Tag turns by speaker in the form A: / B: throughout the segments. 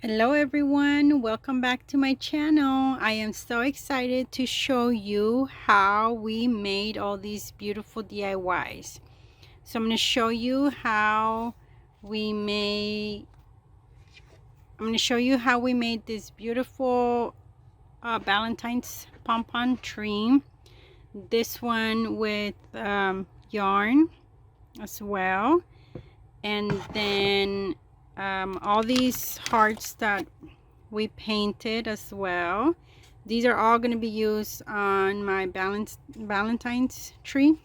A: Hello everyone, welcome back to my channel. I am so excited to show you how we made all these beautiful DIYs. So I'm going to show you how we made this beautiful Valentine's pom-pom tree. This one with yarn as well, and then all these hearts that we painted as well. These are all going to be used on my Valentine's tree.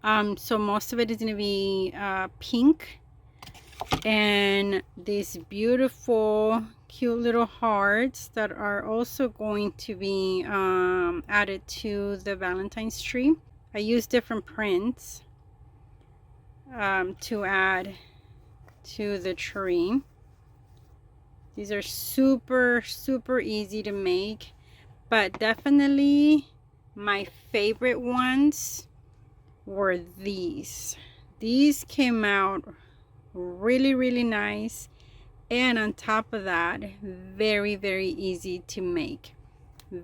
A: So most of it is going to be pink, and these beautiful cute little hearts that are also going to be added to the Valentine's tree. I use different prints to add to the tree. These are super easy to make, but definitely my favorite ones were these. These came out really nice, and on top of that, very easy to make.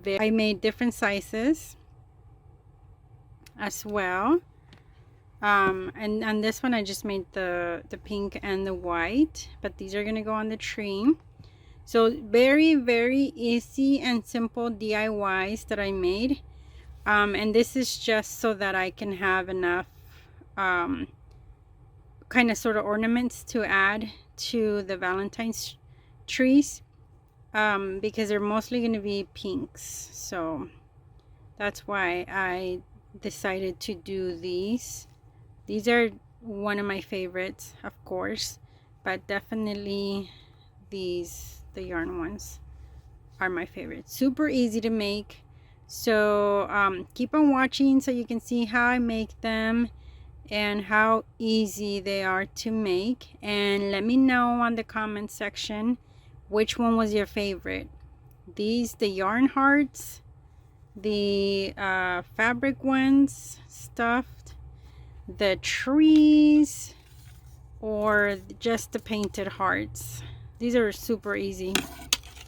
A: I made different sizes as well. And on this one I just made the pink and the white, but these are gonna go on the tree. So very easy and simple DIYs that I made. And this is just so that I can have enough kind of sort of ornaments to add to the Valentine's trees, because they're mostly going to be pinks. So that's why I decided to do these. These are one of my favorites, of course, but definitely these, the yarn ones, are my favorite. Super easy to make. So keep on watching so you can see how I make them and how easy they are to make, and let me know on the comment section which one was your favorite. These, the yarn hearts, the fabric ones stuffed, the trees, or just the painted hearts. These are super easy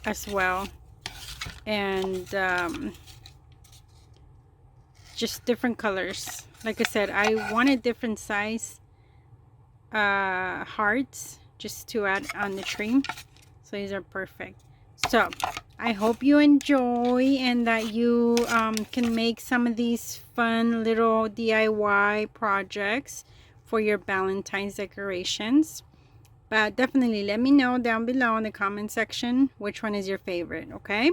A: as well, and just different colors. Like I said, I wanted different size hearts just to add on the tree, so these are perfect. So I hope you enjoy and that you can make some of these fun little DIY projects for your Valentine's decorations. But definitely let me know down below in the comment section which one is your favorite. Okay,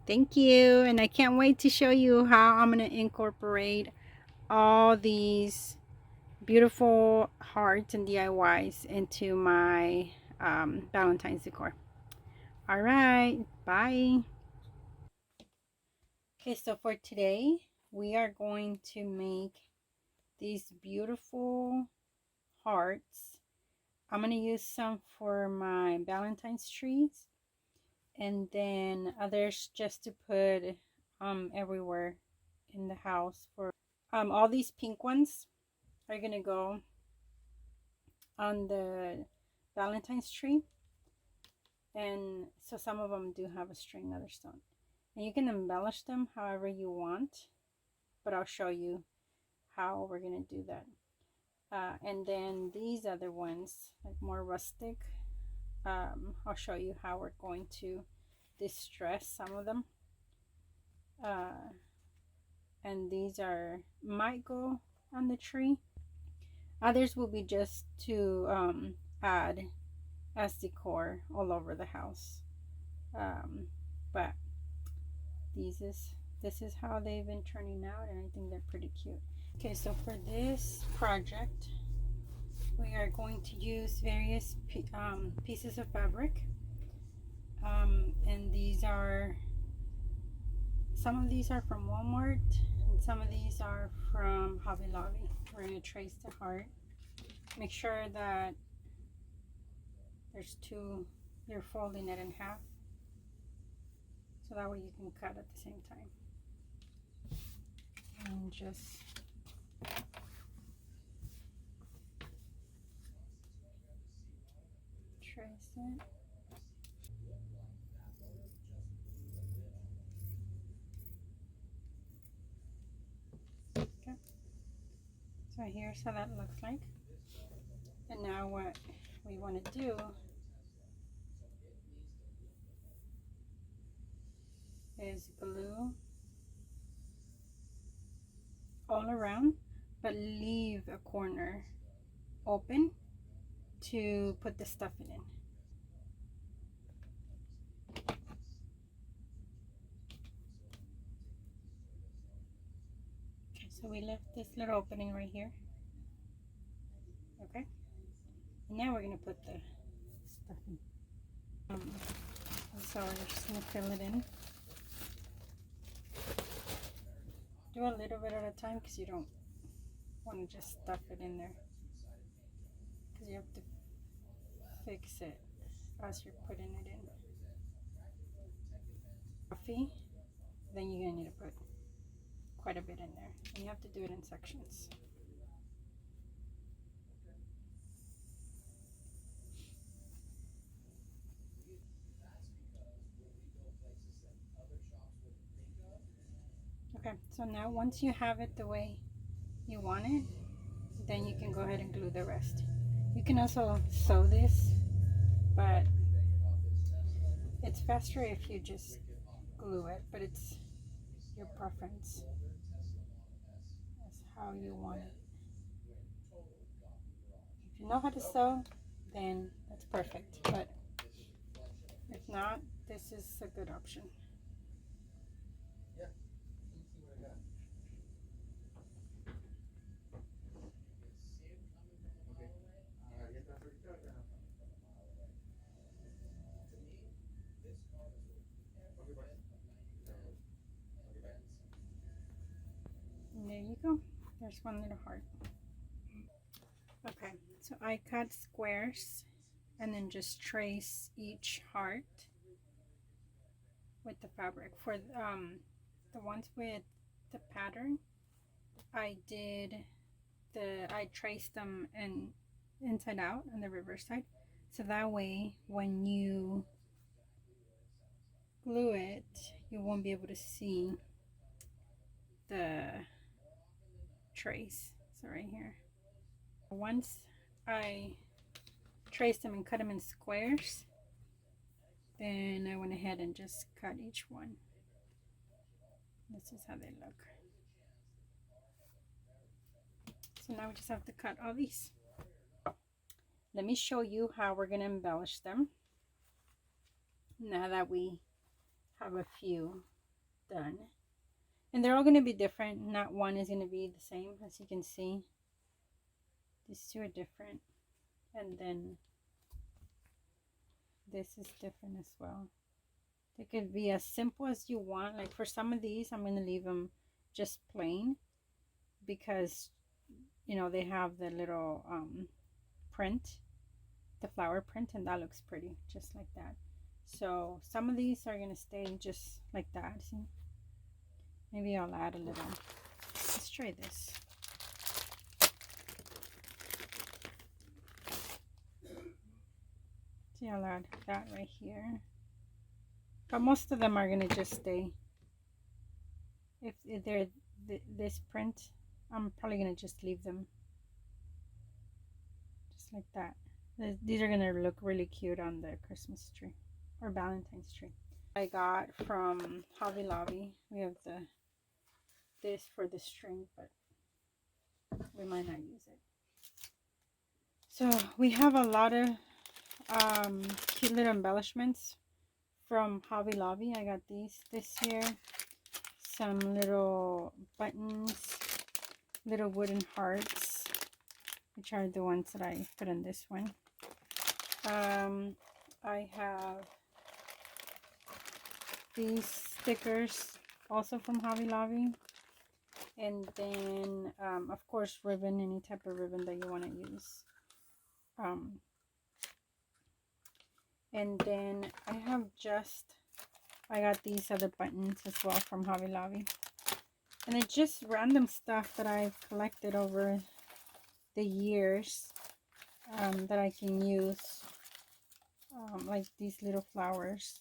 A: thank you, and I can't wait to show you how I'm going to incorporate all these beautiful hearts and DIYs into my Valentine's decor. All right, bye. Okay, so for today, we are going to make these beautiful hearts. I'm going to use some for my Valentine's trees, and then others just to put everywhere in the house. For all these pink ones are going to go on the Valentine's tree, and so some of them do have a string, others don't, and you can embellish them however you want, but I'll show you how we're gonna do that. And then these other ones, like more rustic, I'll show you how we're going to distress some of them, and these are might go on the tree, others will be just to add as decor all over the house. But this is how they've been turning out, and I think they're pretty cute. Okay, so for this project we are going to use various pieces of fabric, and these are, some of these are from Walmart and some of these are from Hobby Lobby. We're going to trace the heart, make sure that there's two, you're folding it in half, so that way you can cut at the same time. And just trace it. here's how that looks like. And now what we want to do is glue all around, but leave a corner open to put the stuffing in. Okay, so we left this little opening right here. Okay, and now we're gonna put the stuffing. So we're just gonna fill it in. Do a little bit at a time because you don't want to just stuff it in there, because you have to fix it as you're putting it in. Coffee, then you're gonna need to put quite a bit in there, and you have to do it in sections. Okay, so now once you have it the way you want it, then you can go ahead and glue the rest. You can also sew this, but it's faster if you just glue it, but it's your preference as how you want it. If you know how to sew, then that's perfect, but if not, this is a good option. And there you go. There's one little heart. Okay, so I cut squares and then just trace each heart with the fabric. For the ones with the pattern, I traced them inside out on the reverse side, so that way when you glue it, you won't be able to see the trace. So right here, once I traced them and cut them in squares, then I went ahead and just cut each one. This is how they look. So now we just have to cut all these. Let me show you how we're going to embellish them now that we have a few done. And they're all going to be different. Not one is going to be the same. As you can see, these two are different. And then this is different as well. They could be as simple as you want. Like for some of these, I'm going to leave them just plain, because you know they have the little print, the flower print, and that looks pretty just like that. So some of these are going to stay just like that. See, maybe I'll add a little. Let's try this. See, I'll add that right here, but most of them are going to just stay. If they're this print, I'm probably going to just leave them just like that. These are going to look really cute on the Christmas tree or Valentine's tree. I got from Hobby Lobby. We have this for the string, but we might not use it. So we have a lot of cute little embellishments from Hobby Lobby. I got these this year. Some little buttons, little wooden hearts, which are the ones that I put in this one. I have these stickers also from Hobby Lobby, and then of course ribbon, any type of ribbon that you want to use. And then I got these other buttons as well from Hobby Lobby, and it's just random stuff that I've collected over the years that I can use, like these little flowers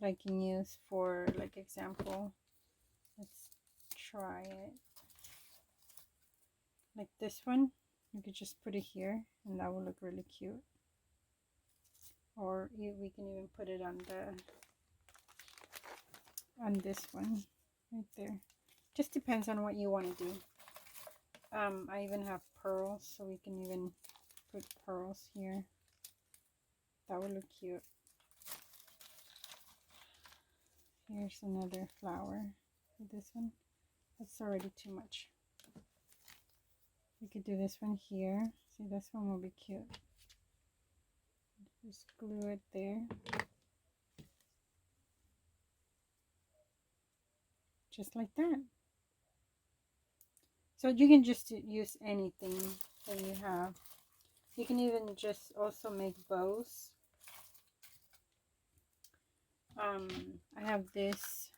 A: that I can use for, like, example, let's try it, like this one. You could just put it here and that will look really cute. Or we can even put it on this one right there. Just depends on what you want to do. I even have pearls, so we can even put pearls here. That would look cute. Here's another flower for this one. That's already too much. We could do this one here. See, this one will be cute. Just glue it there. Just like that. So you can just use anything that you have. You can even just also make bows. I have this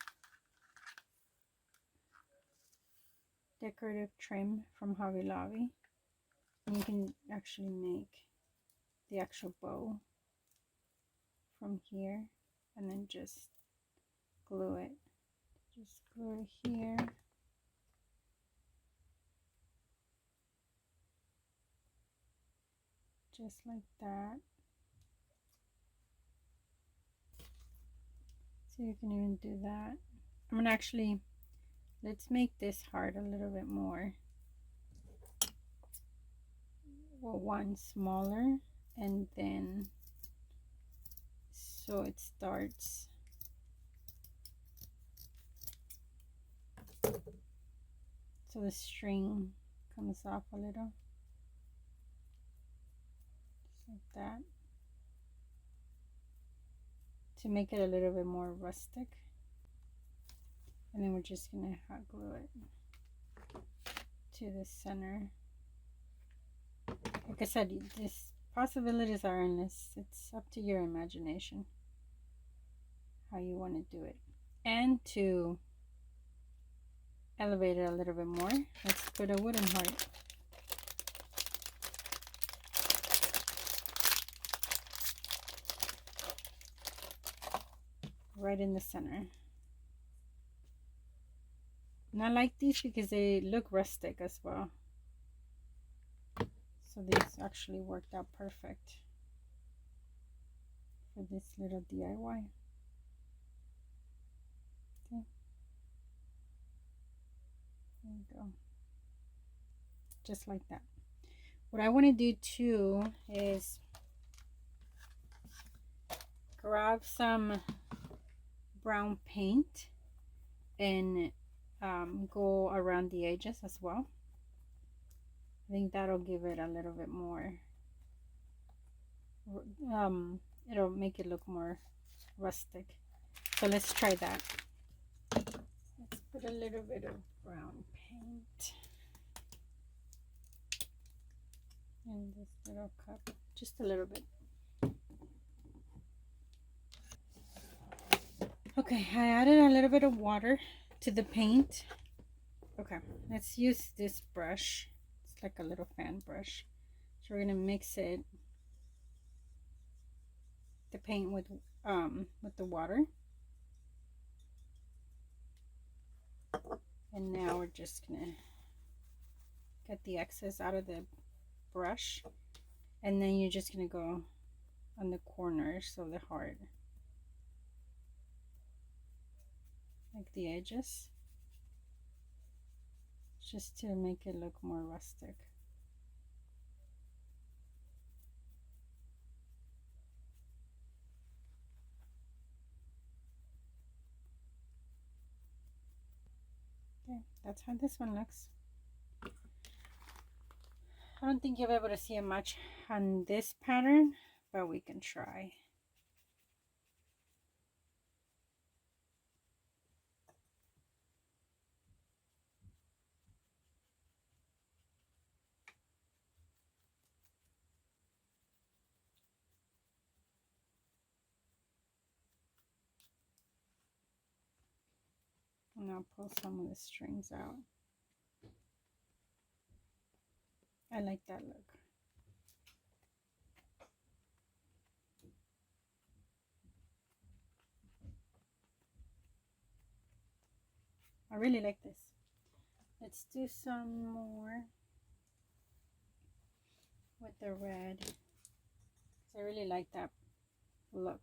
A: decorative trim from Hobby Lobby. And you can actually make the actual bow from here and then just glue it. Just glue it here. Just like that. So you can even do that. I'm gonna actually, let's make this heart a little bit more. Well, one smaller, and then so it starts. So the string comes off a little. Just like that. To make it a little bit more rustic. And then we're just gonna hot glue it to the center. Like I said, these possibilities are endless. It's up to your imagination how you want to do it. And to elevate it a little bit more, let's put a wooden heart. Right in the center. And I like these because they look rustic as well. So these actually worked out perfect for this little DIY. Okay. There you go. Just like that. What I want to do too is grab some brown paint and go around the edges as well. I think that'll give it a little bit more, it'll make it look more rustic. So let's try that. Let's put a little bit of brown paint in this little cup, just a little bit. Okay, I added a little bit of water to the paint. Okay, let's use this brush. It's like a little fan brush. So we're gonna mix it, the paint with the water. And now we're just gonna get the excess out of the brush, and then you're just gonna go on the corners of the heart, like the edges, just to make it look more rustic. Okay, that's how this one looks. I don't think you'll be able to see it much on this pattern, but we can try. And I'll pull some of the strings out. I like that look. I really like this. Let's do some more. with the red. I really like that look.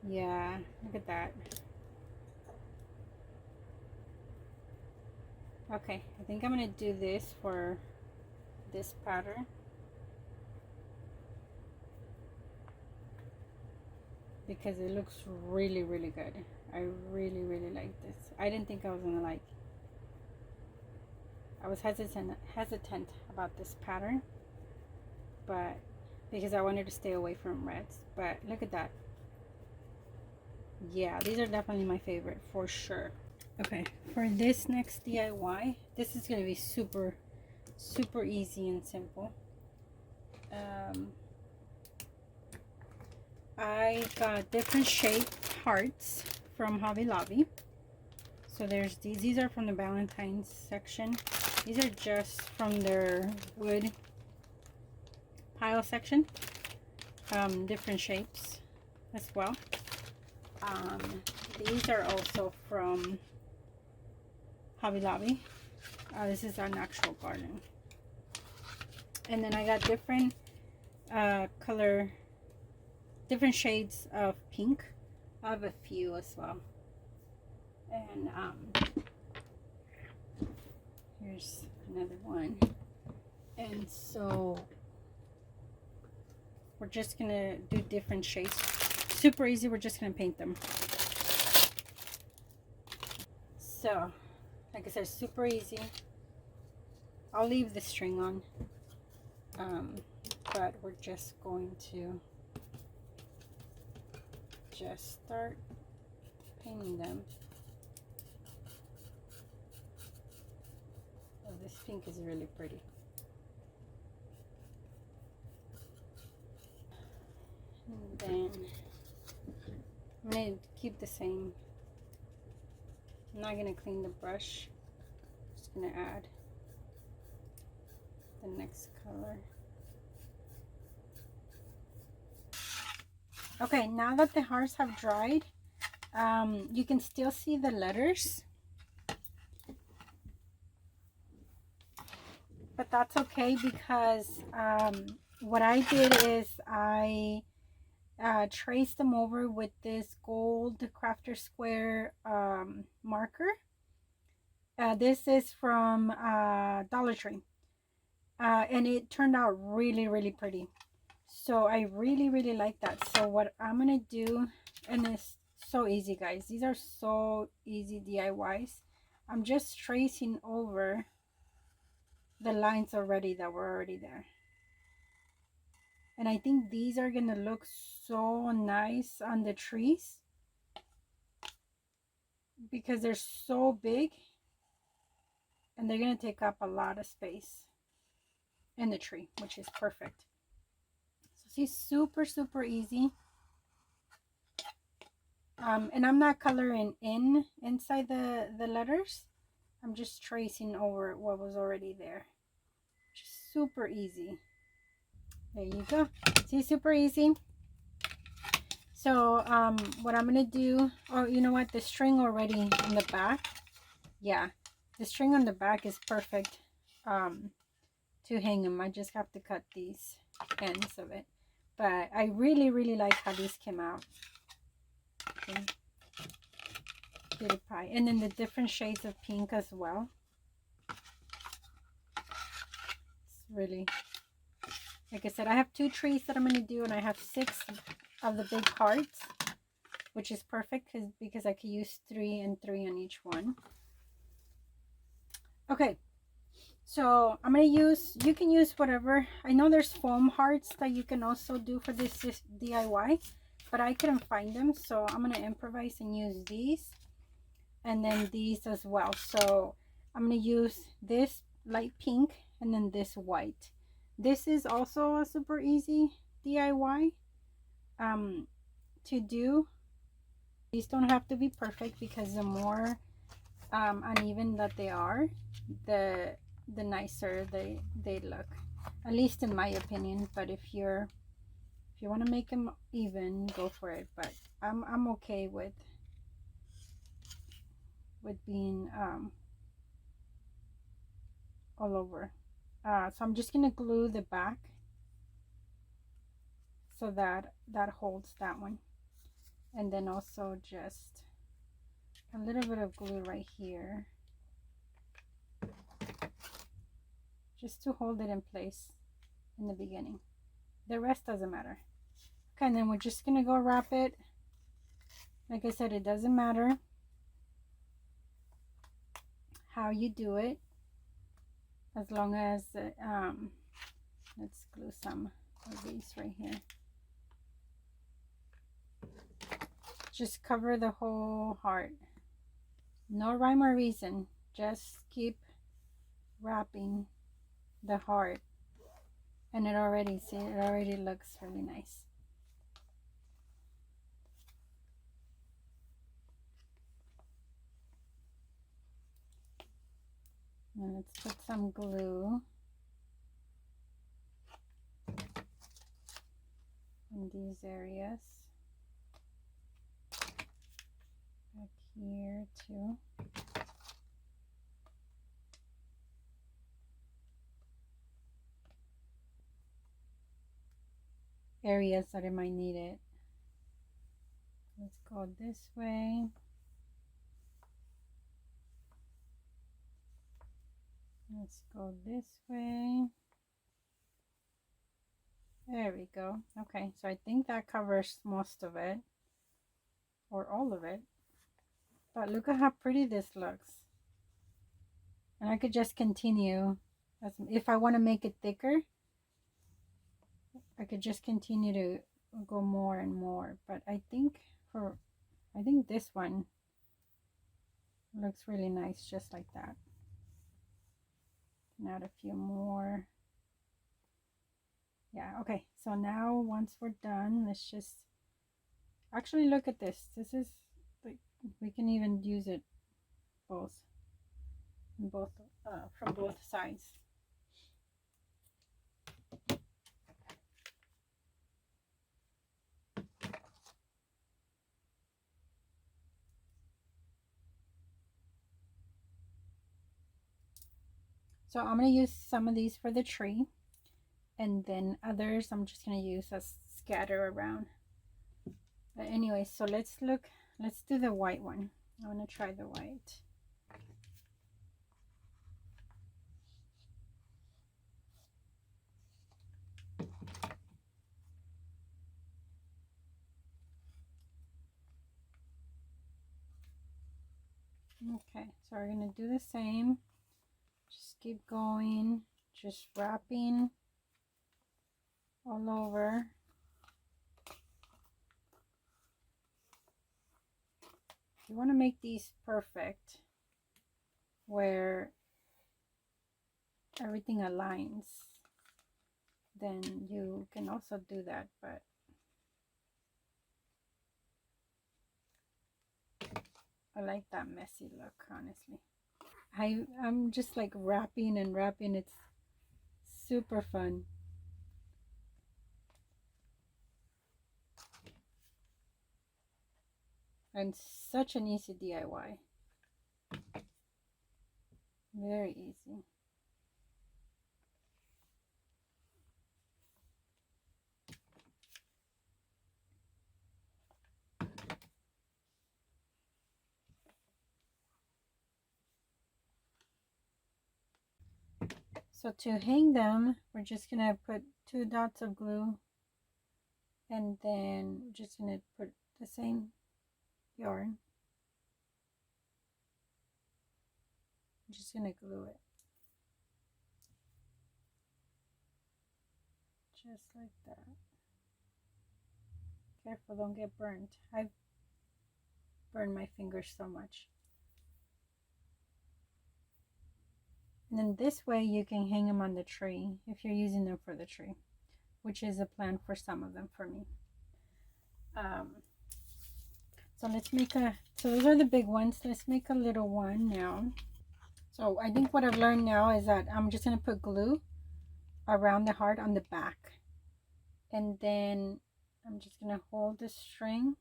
A: Yeah, look at that. Okay, I think I'm gonna do this for this pattern because it looks really, really good. I really, really like this. I didn't think I was gonna like. I was hesitant about this pattern, but because I wanted to stay away from reds. But look at that. Yeah, these are definitely my favorite for sure. Okay, for this next DIY, this is gonna be super easy and simple. I got different shaped hearts from Hobby Lobby. So there's these are from the Valentine section. These are just from their wood pile section. Different shapes as well. These are also from Hobby Lobby. This is an actual garden. And then I got different color, different shades of pink. I have a few as well. And here's another one. And so we're just gonna do different shades. Super easy, we're just gonna paint them. So, like I said, super easy. I'll leave the string on. But we're just going to just start painting them. Oh, this pink is really pretty. And then I'm going to keep the same. I'm not going to clean the brush. I'm just going to add the next color. Okay, now that the hearts have dried, you can still see the letters, but that's okay because what I did is I traced them over with this gold Crafter Square marker. This is from Dollar Tree, and it turned out really pretty. So I really like that. So what I'm gonna do, and it's so easy, guys, these are so easy DIYs. I'm just tracing over the lines already that were already there, and I think these are gonna look so nice on the trees because they're so big and they're gonna take up a lot of space in the tree, which is perfect. So see, super easy. And I'm not coloring inside the letters. I'm just tracing over what was already there. Just super easy. There you go. See, super easy. So what I'm gonna do, oh, you know what, the string already in the back, yeah, the string on the back is perfect to hang them. I just have to cut these ends of it, but I really like how these came out. Okay. Cutie pie. And then the different shades of pink as well. It's really, like I said, I have 2 trees that I'm going to do, and I have 6 of the big hearts, which is perfect because I could use 3 and 3 on each one. Okay, so I'm going to use, you can use whatever. I know there's foam hearts that you can also do for this DIY, but I couldn't find them, so I'm going to improvise and use these. And then these as well. So I'm going to use this light pink and then this white. This is also a super easy DIY to do. These don't have to be perfect because the more uneven that they are, the the nicer they look, at least in my opinion. But if you want to make them even, go for it. But I'm okay with being all over. So I'm just gonna glue the back so that holds that one, and then also just a little bit of glue right here just to hold it in place in the beginning. The rest doesn't matter. Okay, and then we're just gonna go wrap it. Like I said, it doesn't matter how you do it, as long as let's glue some of these right here. Just cover the whole heart. No rhyme or reason. Just keep wrapping the heart, and it already looks really nice. And let's put some glue in these areas. Back here too. Areas that it might need it. Let's go this way. Let's go this way. There we go. Okay, so I think that covers most of it, or all of it. But look at how pretty this looks. And I could just continue. If I want to make it thicker, I could just continue to go more and more. But I think this one looks really nice just like that. And add a few more. Yeah, okay. So now once we're done, let's just actually look at this. This is like, we can even use it from both sides. So I'm going to use some of these for the tree, and then others I'm just going to use as scatter around. But anyway, so let's do the white one. I want to try the white. Okay, so we're going to do the same. Just keep going, just wrapping all over. You want to make these perfect where everything aligns, then you can also do that, but I like that messy look, honestly. I'm just like wrapping and wrapping. It's super fun. And such an easy DIY. Very easy. So to hang them, we're just gonna put 2 dots of glue, and then just gonna put the same yarn. I'm just gonna glue it. Just like that. Careful, don't get burnt. I've burned my fingers so much. And then this way you can hang them on the tree if you're using them for the tree, which is a plan for some of them for me. So let's make so those are the big ones. Let's make a little one now. So I think what I've learned now is that I'm just going to put glue around the heart on the back. And then I'm just going to hold the string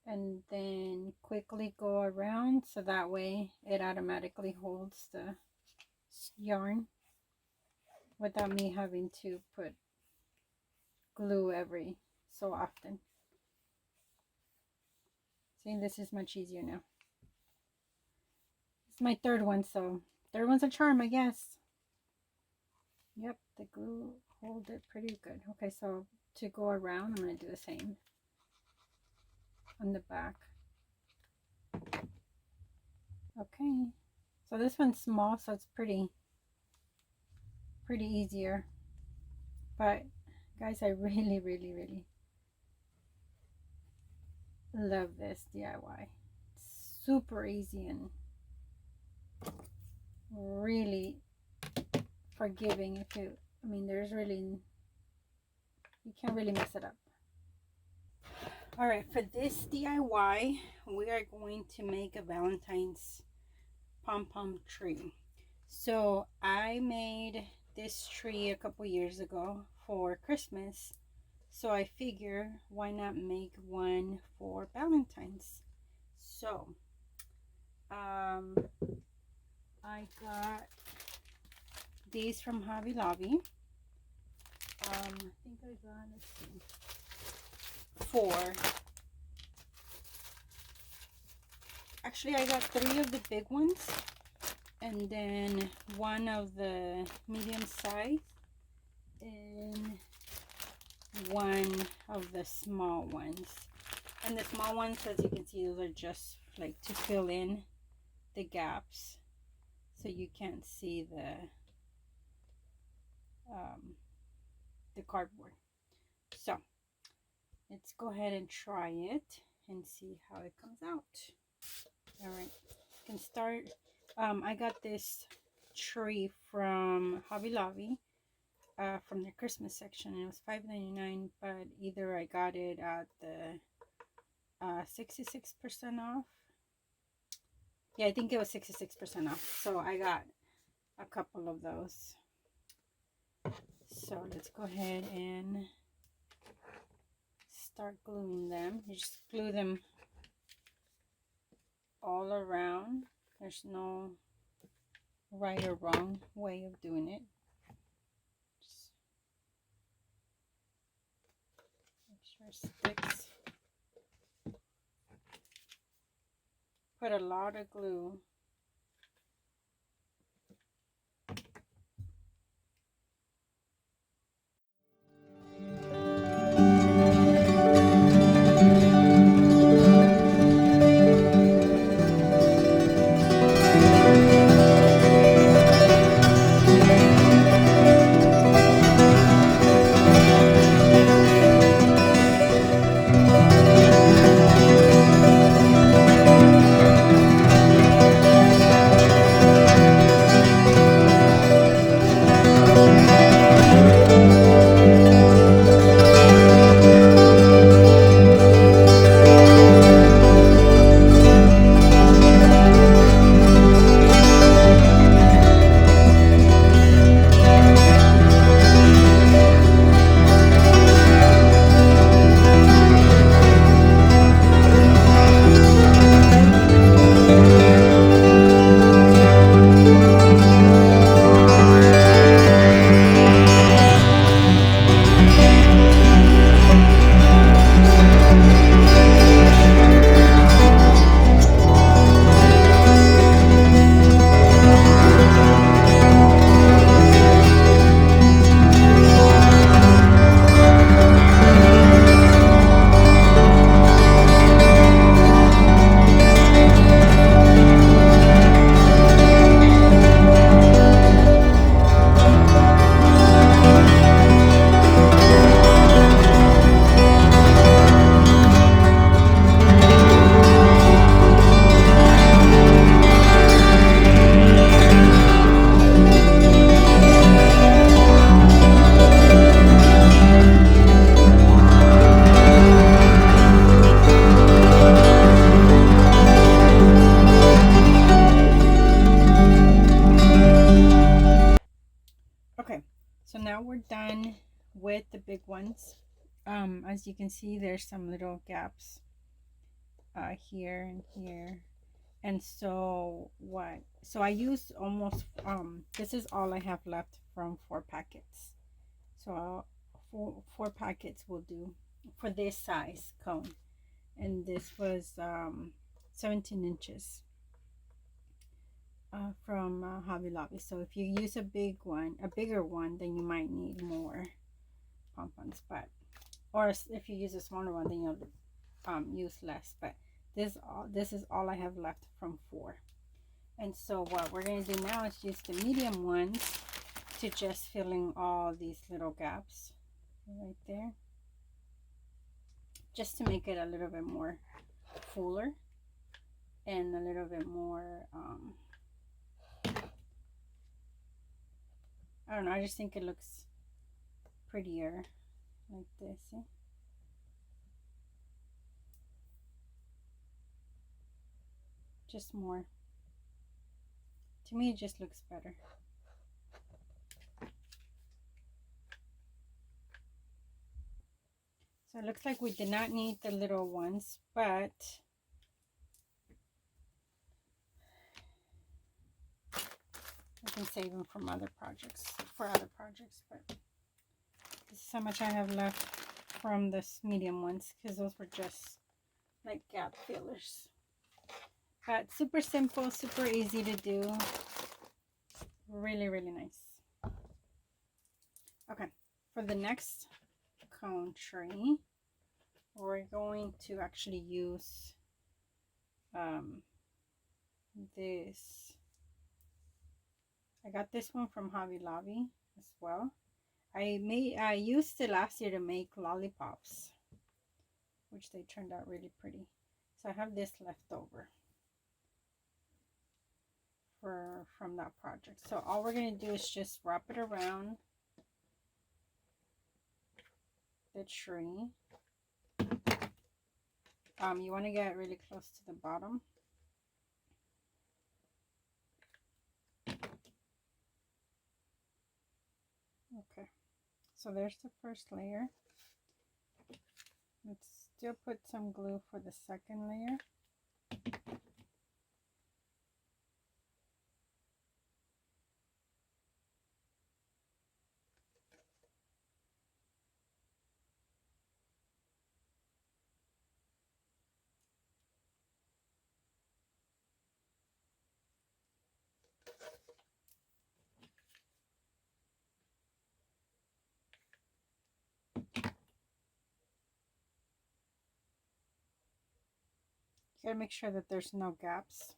A: and then quickly go around, so that way it automatically holds the yarn without me having to put glue every so often. See, this is much easier now. It's my third one, so third one's a charm, I guess. Yep, the glue hold it pretty good. Okay, so to go around, I'm going to do the same on the back. Okay, so this one's small, so it's pretty easier. But guys, I really love this DIY. It's super easy and really forgiving. If you, I mean, there's really, you can't really mess it up. All right, for this DIY, we are going to make a Valentine's pom-pom tree. So I made this tree a couple years ago for Christmas. So I figure, why not make one for Valentine's? So I got these from Hobby Lobby. I think I got, let's see, 4. Actually, I got 3 of the big ones and then 1 of the medium size and 1 of the small ones. And the small ones, as you can see, those are just like to fill in the gaps so you can't see the cardboard. So let's go ahead and try it and see how it comes out. All right, you can start. I got this tree from Hobby Lobby from their Christmas section, and it was $5.99, but either I got it at the 66% off. Yeah, I think it was 66% off. So I got a couple of those. So let's go ahead and start gluing them. You just glue them all around. There's no right or wrong way of doing it. Just make sure it sticks. Put a lot of glue. with the big ones. As you can see, there's some little gaps here and here. And so what? So I use almost, this is all I have left from 4 packets. So four packets will do for this size cone. And this was 17 inches from Hobby Lobby. So if you use a bigger one, then you might need more pompons. But or if you use a smaller one, then you'll use less. But this is all I have left from 4. And so what we're going to do now is use the medium ones to just fill in all these little gaps right there, just to make it a little bit more fuller and a little bit more I don't know, I just think it looks prettier like this. See? Just more, to me it just looks better. So it looks like we did not need the little ones, but I can save them from other projects, for other projects. But this is how much I have left from this medium ones, because those were just like gap fillers. But super simple, super easy to do. Really, really nice. Okay, for the next cone tree, we're going to actually use this. I got this one from Hobby Lobby as well. I used it last year to make lollipops, which they turned out really pretty. So I have this left over from that project. So all we're going to do is just wrap it around the tree. You want to get really close to the bottom. Okay, so there's the first layer. Let's still put some glue for the second layer. You gotta make sure that there's no gaps.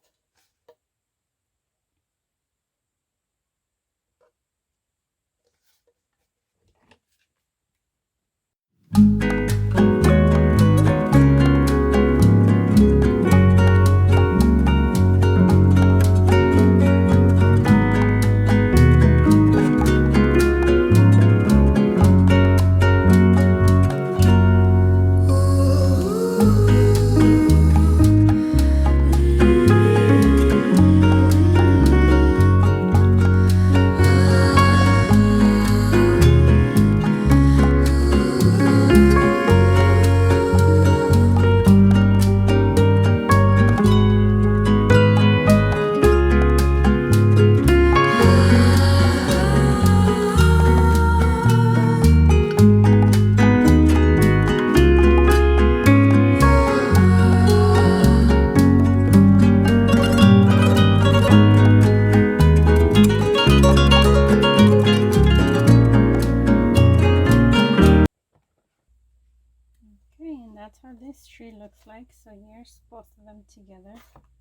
A: That's how this tree looks like. So here's both of them together.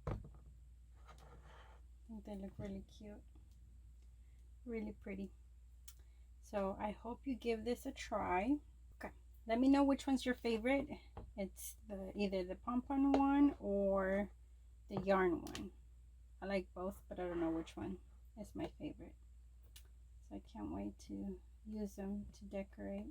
A: I think they look really cute, really pretty. So I hope you give this a try. Okay, let me know which one's your favorite. It's either the pompon one or the yarn one. I like both, but I don't know which one is my favorite. So I can't wait to use them to decorate.